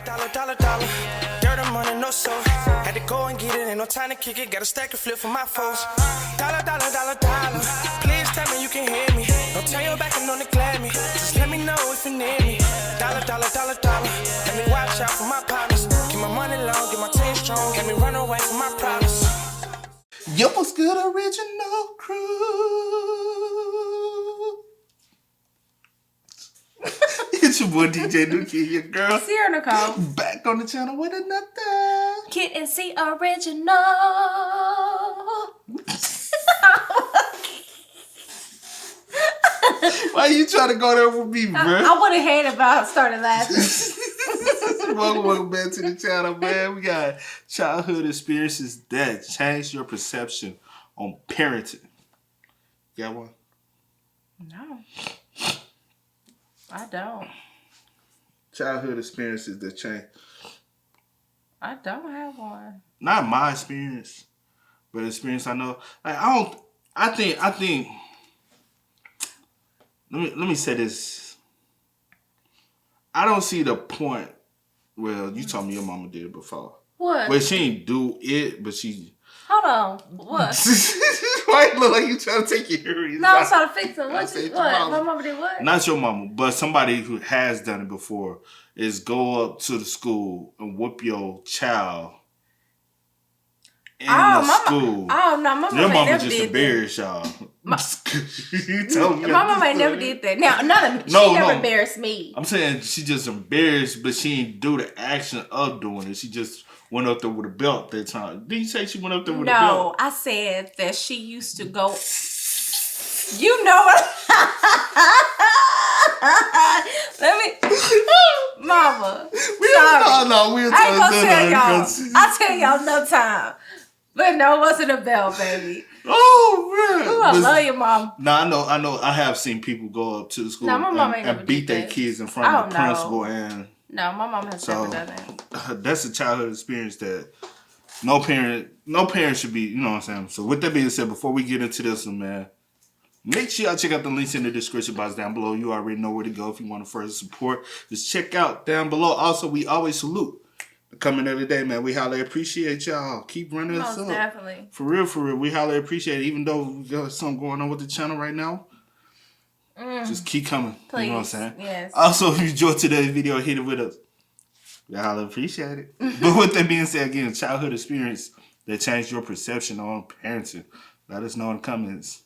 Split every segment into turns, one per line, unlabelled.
Dollar, dollar, dollar. Dirt and money, no soul. Had to go and get it, ain't no time to kick it. Got a stack and flip for my foes. Dollar, dollar, dollar, dollar. Please tell me you can hear me. Don't turn your back and don't neglect me. Just let me know if you need me. Dollar, dollar, dollar, dollar. Let me watch out for my partners. Keep my money long, get my team strong. Let me run away from my problems.
Yo, what's good, original crew? It's your boy DJ Nuki, your girl
Sierra Nicole.
back on the channel with another
Kid and C original.
Why you trying to go there with me, bro?
I would have hated if I started laughing.
Welcome back to the channel, man. We got childhood experiences that changed your perception on parenting. You got one?
No. I don't.
Childhood experiences that change.
I don't have one.
Not my experience, but experience I know. Like I think. Let me say this. I don't see the point. Well, you told me your mama did it before.
What?
Well, she ain't do it, but she.
Hold on. What?
Why it look like you trying to take your earrings
No, I'm trying to fix them. What?
mama.
My mama did what?
Not your mama, but somebody who has done it before is go up to the school and whoop your child in the school.
Oh, no, my mama
Your mama
never
just
did
embarrassed y'all.
You told me. My mama ain't never did that. Now, she never embarrassed me.
I'm saying she just embarrassed, but she didn't do the action of doing it. She just went up there with a belt that time. Did you say she went up there with a belt?
No, I said that she used to go. You know what? Let me, Mama.
We'll
I ain't gonna tell y'all. I'll tell y'all another time. But no, it wasn't a belt, baby.
Oh man!
Ooh, I love your mom.
No, I know. I have seen people go up to the school and beat their kids in front of the principal, and
no, my mom has never done that.
That's a childhood experience that no parent should be. You know what I'm saying? So with that being said, before we get into this one, man, make sure y'all check out the links in the description box down below. You already know where to go if you want to further support. Just check out down below. Also, we always salute. Coming every day, man. We highly appreciate y'all. Keep running us up.
Definitely.
For real. We highly appreciate it. Even though we got something going on with the channel right now. Just keep coming.
Please.
You know what I'm saying?
Yes.
Also, if you enjoyed today's video, hit it with us. We highly appreciate it. But with that being said, again, childhood experience that changed your perception on parenting. Let us know in the comments.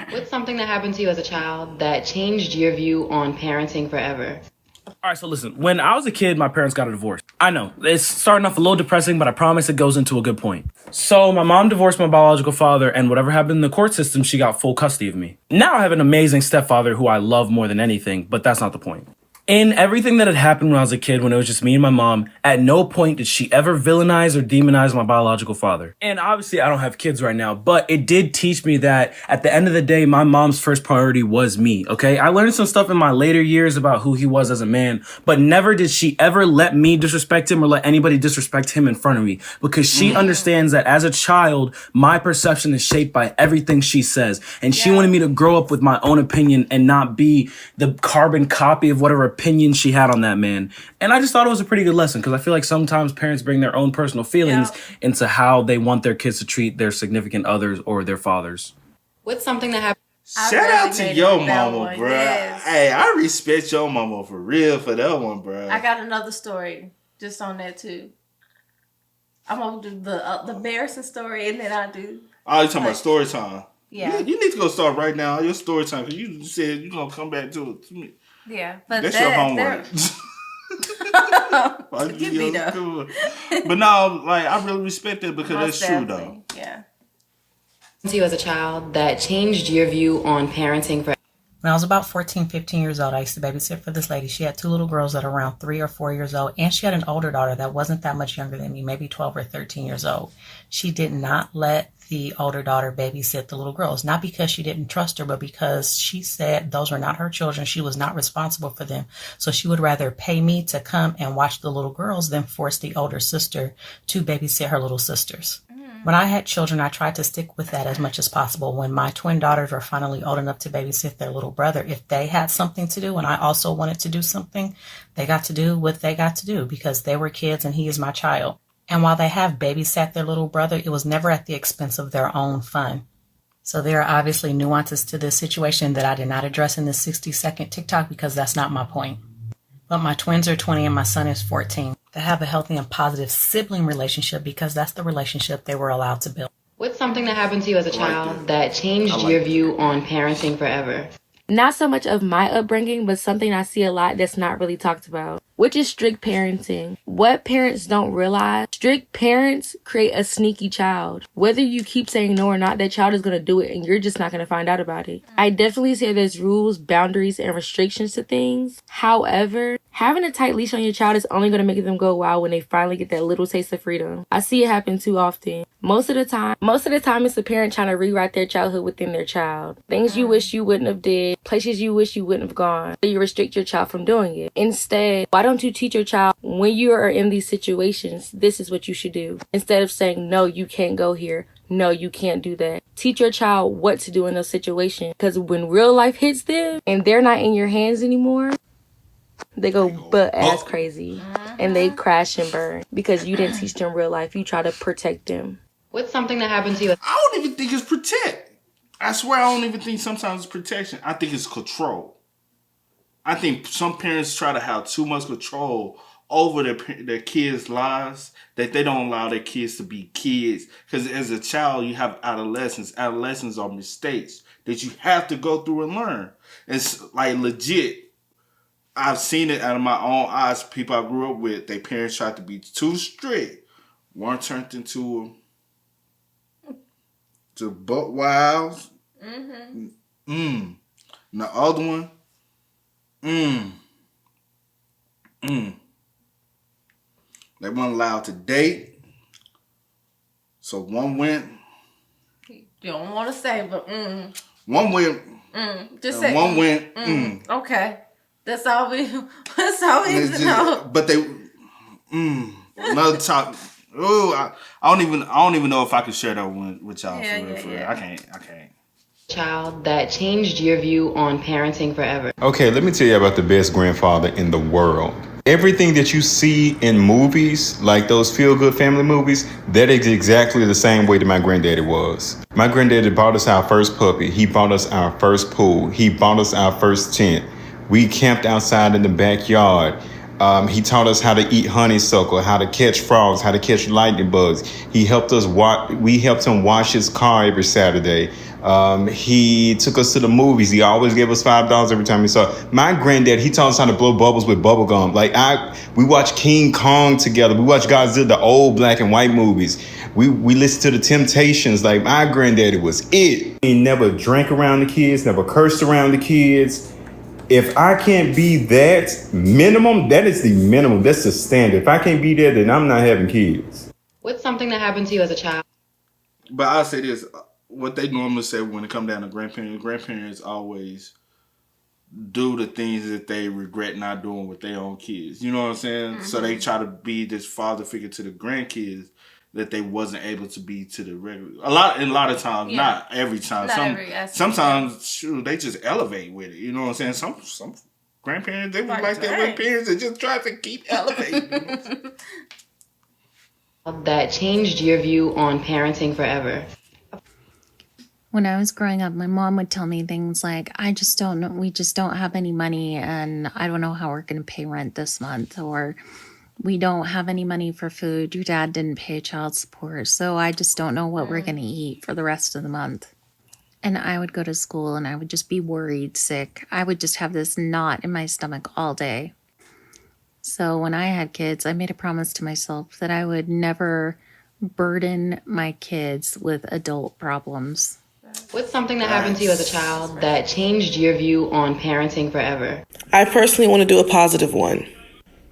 What's something that happened to you as a child that changed your view on parenting forever?
All right, so listen, when I was a kid, my parents got a divorce. I know, it's starting off a little depressing, but I promise it goes into a good point. So my mom divorced my biological father, and whatever happened in the court system, she got full custody of me. Now I have an amazing stepfather who I love more than anything, but that's not the point. In everything that had happened when I was a kid, when it was just me and my mom, at no point did she ever villainize or demonize my biological father. And obviously, I don't have kids right now, but it did teach me that at the end of the day, my mom's first priority was me, okay? I learned some stuff in my later years about who he was as a man, but never did she ever let me disrespect him or let anybody disrespect him in front of me, because she understands that as a child, my perception is shaped by everything she says. And she wanted me to grow up with my own opinion and not be the carbon copy of whatever opinion she had on that man. And I just thought it was a pretty good lesson, because I feel like sometimes parents bring their own personal feelings into how they want their kids to treat their significant others or their fathers.
What's something that happened?
Shout out to your mama, bro.
Yes.
Hey, I respect your mama for real for that one, bro.
I got another story just on that too. I'm gonna do the embarrassing story, and then I'll do.
Oh, you talking about story time?
Yeah.
You need to go start right now. Your story time, because you said you're gonna come back to it.
Yeah, but
that's your homework.
Get beat up.
But no, like, I really respect that, because
Most
that's true though.
Yeah.
To you as a child that changed your view on parenting forever?
When I was about 14, 15 years old, I used to babysit for this lady. She had two little girls that are around 3 or 4 years old, and she had an older daughter that wasn't that much younger than me, maybe 12 or 13 years old. She did not let the older daughter babysit the little girls, not because she didn't trust her, but because she said those were not her children. She was not responsible for them. So she would rather pay me to come and watch the little girls than force the older sister to babysit her little sisters. When I had children, I tried to stick with that as much as possible. When my twin daughters were finally old enough to babysit their little brother, if they had something to do and I also wanted to do something, they got to do what they got to do because they were kids and he is my child. And while they have babysat their little brother, it was never at the expense of their own fun. So there are obviously nuances to this situation that I did not address in this 60-second TikTok because that's not my point. But my twins are 20 and my son is 14. They have a healthy and positive sibling relationship because that's the relationship they were allowed to build.
What's something that happened to you as a child that changed your view on parenting forever?
Not so much of my upbringing, but something I see a lot that's not really talked about, which is strict parenting. What parents don't realize, strict parents create a sneaky child. Whether you keep saying no or not, that child is going to do it and you're just not going to find out about it. I definitely say there's rules, boundaries, and restrictions to things. However, having a tight leash on your child is only going to make them go wild when they finally get that little taste of freedom. I see it happen too often. Most of the time it's the parent trying to rewrite their childhood within their child. Things you wish you wouldn't have did, places you wish you wouldn't have gone. You restrict your child from doing it. Instead, why don't you teach your child when you are in these situations, this is what you should do. Instead of saying, no, you can't go here. No, you can't do that. Teach your child what to do in those situations. Because when real life hits them and they're not in your hands anymore, they go butt ass crazy and they crash and burn because you didn't teach them real life. You try to protect them.
What's something that happened to you?
I don't even think it's protect. I swear I don't even think sometimes it's protection. I think it's control. I think some parents try to have too much control over their kids' lives that they don't allow their kids to be kids. Because as a child, you have adolescence. Adolescents are mistakes that you have to go through and learn. It's like legit. I've seen it out of my own eyes. People I grew up with, their parents tried to be too strict. One turned into butt wilds. And the other one, they weren't allowed to date. So one went.
You don't want to say, but
One went.
just say.
One went.
Okay, that's all we. That's all we need to know.
But they. Another top. Oh, I don't even know if I could share that one with y'all. For real. I can't.
Child that changed your view on parenting forever.
Okay, let me tell you about the best grandfather in the world. Everything that you see in movies, like those feel-good family movies, that is exactly the same way that my granddaddy was. My granddaddy bought us our first puppy. He bought us our first pool. He bought us our first tent. We camped outside in the backyard. He taught us how to eat honeysuckle, how to catch frogs, how to catch lightning bugs. We helped him wash his car every Saturday. He took us to the movies. He always gave us $5 every time we saw it. My granddad, he taught us how to blow bubbles with bubble gum. We watched King Kong together. We watched Godzilla, the old black and white movies. We listened to the Temptations. Like, my granddaddy was it. He never drank around the kids, never cursed around the kids. If I can't be that minimum, that is the minimum. That's the standard. If I can't be there, then I'm not having kids.
What's something that happened to you as a child?
But I'll say this. What they normally say when it comes down to grandparents always do the things that they regret not doing with their own kids. You know what I'm saying? So they try to be this father figure to the grandkids that they wasn't able to be to the regular. A lot of times, not every time. Sometimes, shoot, they just elevate with it. You know what I'm saying? Some grandparents, they was like their grandparents and just try to keep elevating.
That changed your view on parenting forever.
When I was growing up, my mom would tell me things like, I just don't know, we just don't have any money and I don't know how we're going to pay rent this month, or we don't have any money for food. Your dad didn't pay child support, so I just don't know what we're going to eat for the rest of the month. And I would go to school and I would just be worried, sick. I would just have this knot in my stomach all day. So when I had kids, I made a promise to myself that I would never burden my kids with adult problems.
What's something that happened to you as a child that changed your view on parenting forever?
I personally want to do a positive one.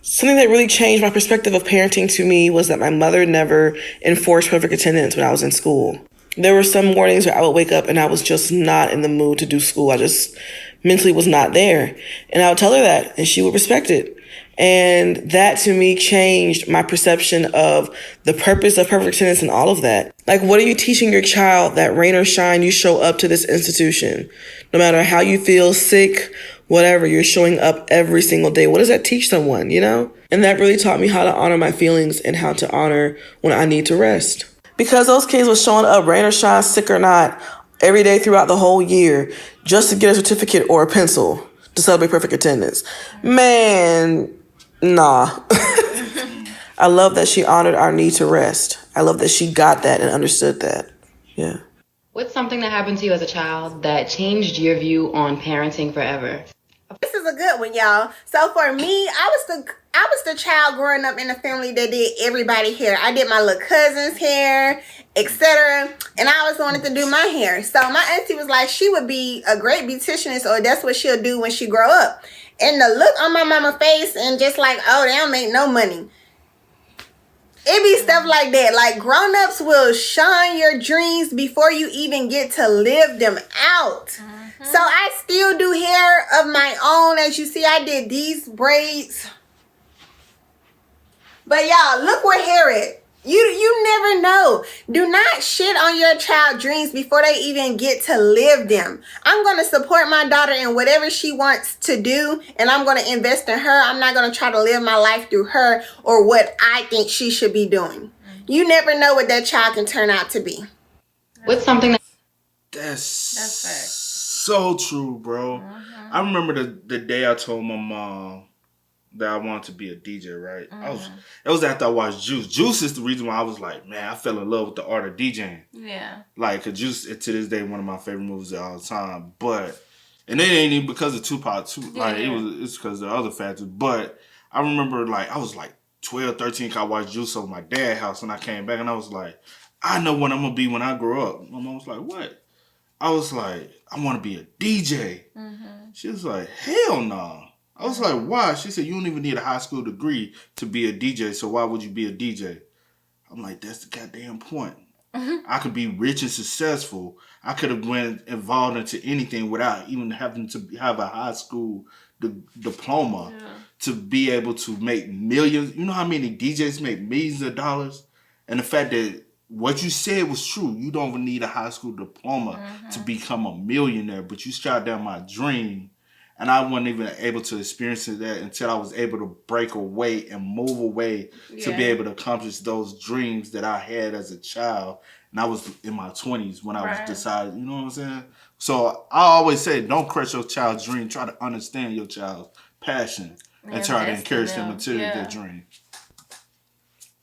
Something that really changed my perspective of parenting to me was that my mother never enforced perfect attendance when I was in school. There were some mornings where I would wake up and I was just not in the mood to do school. I just mentally was not there. And I would tell her that, and she would respect it. And that to me changed my perception of the purpose of perfect attendance and all of that. Like, what are you teaching your child? That rain or shine, you show up to this institution. No matter how you feel, sick, whatever, you're showing up every single day. What does that teach someone, you know? And that really taught me how to honor my feelings and how to honor when I need to rest. Because those kids were showing up, rain or shine, sick or not, every day throughout the whole year just to get a certificate or a pencil to celebrate perfect attendance. Man, nah. I love that she honored our need to rest. I love that she got that and understood that. Yeah.
What's something that happened to you as a child that changed your view on parenting forever?
This is a good one, y'all. So for me, I was the child growing up in a family that did everybody's hair. I did my little cousin's hair, etc. And I always wanted to do my hair. So my auntie was like, she would be a great beauticianist, or that's what she'll do when she grow up. And the look on my mama's face and just like, oh, they don't make no money. It be stuff like that. Like, grown-ups will shine your dreams before you even get to live them out. So I still do hair of my own. As you see, I did these braids. But y'all, look where hair is. You never know. Do not shit on your child's dreams before they even get to live them. I'm going to support my daughter in whatever she wants to do, and I'm going to invest in her. I'm not going to try to live my life through her or what I think she should be doing. You never know what that child can turn out to be.
What's something that...
That's so true, bro. I remember the day I told my mom that I wanted to be a DJ, right? It was after I watched Juice. Juice is the reason why I was like, man, I fell in love with the art of DJing.
Yeah.
Like, 'cause Juice, to this day, one of my favorite movies of all time. But, and it ain't even because of Tupac, like, it's because of the other factors. But I remember, like, I was like 12, 13, 'cause I watched Juice over my dad's house, and I came back, and I was like, I know what I'm going to be when I grow up. My mom was like, what? I was like, I want to be a DJ. She was like, hell no. I was like, why? She said, you don't even need a high school degree to be a DJ, so why would you be a DJ? I'm like, that's the goddamn point. I could be rich and successful. I could have been involved into anything without even having to have a high school diploma to be able to make millions. You know how many DJs make millions of dollars? And the fact that what you said was true. You don't even need a high school diploma to become a millionaire, but you shot down my dream. And I wasn't even able to experience that until I was able to break away and move away to be able to accomplish those dreams that I had as a child. And I was in my 20s when I was decided, you know what I'm saying? So I always say, don't crush your child's dream. Try to understand your child's passion and try to encourage them until their dream.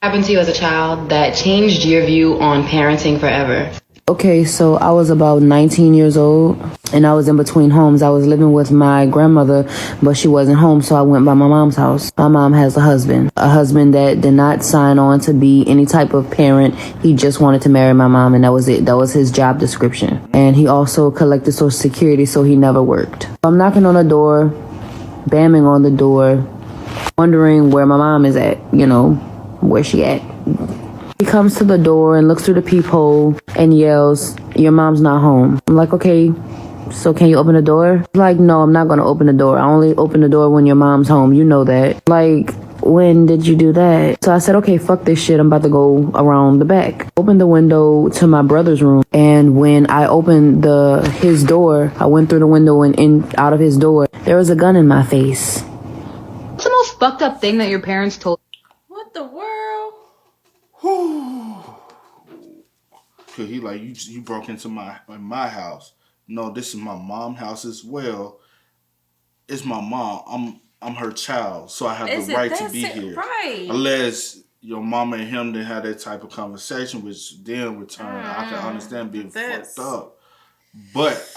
Happened to you as a child that changed your view on parenting forever?
Okay, so I was about 19 years old and I was in between homes. I was living with my grandmother, but she wasn't home, so I went by my mom's house. My mom has a husband that did not sign on to be any type of parent. He just wanted to marry my mom, and that was it. That was his job description. And he also collected Social Security, so he never worked. I'm knocking on the door, bamming on the door, wondering where my mom is at, where she at. He comes to the door and looks through the peephole and yells, "Your mom's not home." I'm like, okay, so can you open the door? He's like, no, I'm not going to open the door. I only open the door when your mom's home. You know that. Like, when did you do that? So I said, okay, fuck this shit. I'm about to go around the back. Opened the window to my brother's room. And when I opened his door, I went through the window and out of his door. There was a gun in my face.
What's the most fucked up thing that your parents told you?
What the world?
Cause he like, you broke into my house. No, this is my mom's house as well. It's my mom. I'm her child, so I have the right to be here.
Right.
Unless your mama and him didn't have that type of conversation, which then would turn. I can understand being fucked up. But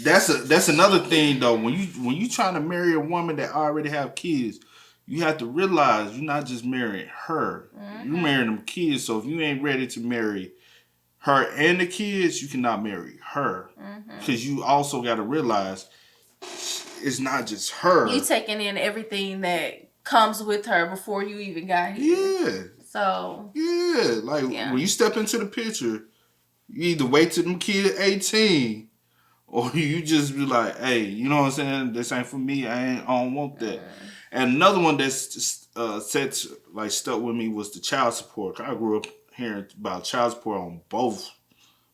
that's another thing though. When you trying to marry a woman that already have kids, you have to realize you're not just marrying her. You're marrying them kids. So if you ain't ready to marry her and the kids, you cannot marry her. Because you also got to realize it's not just her.
You taking in everything that comes with her before you even got here.
Yeah.
So.
Yeah. When you step into the picture, you either wait till them kids 18 or you just be like, hey, you know what I'm saying? This ain't for me. I don't want that. And another one that's stuck with me was the child support. I grew up hearing about child support on both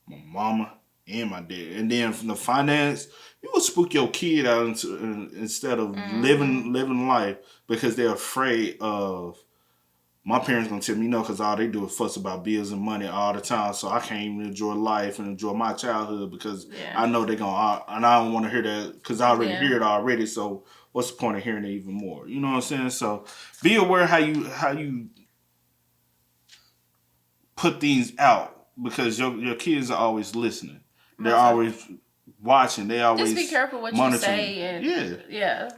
my mama and my dad. And then from the finance, you will spook your kid out instead of living life because they're afraid of my parents gonna tell me no, because all they do is fuss about bills and money all the time. So I can't even enjoy life and enjoy my childhood because I know they're gonna, and I don't want to hear that because I already hear it already. So what's the point of hearing it even more? You know what I'm saying? So be aware how you put things out because your kids are always listening. They're always watching. They always
just be careful what
monitoring.
you say and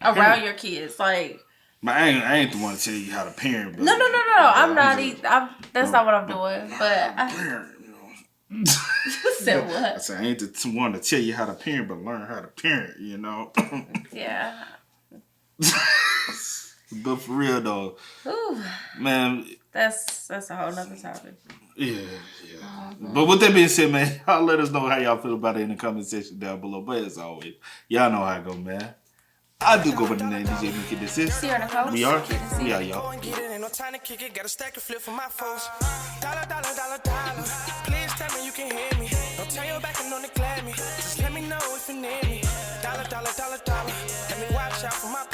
around your kids. Like,
but I ain't the one to tell you how to parent. But,
no. I'm not. That's not what I'm doing. But
parent, you know.
Said what?
I said I ain't the one to tell you how to parent, but learn how to parent. You know.
Yeah.
But for real though,
Ooh.
Man,
that's a whole nother topic.
Yeah. But with that being said, man, y'all let us know how y'all feel about it in the comment section down below. But as always, y'all know how it go, man. I do go by the name DJ Mickey. This is We are y'all.
Ain't no time to kick it, got a stack of flip for my foes. Dollar. Please tell me you can hear me. Don't turn your back and don't neglect me. Just let me know if you need me. Dollar. Let me watch out for my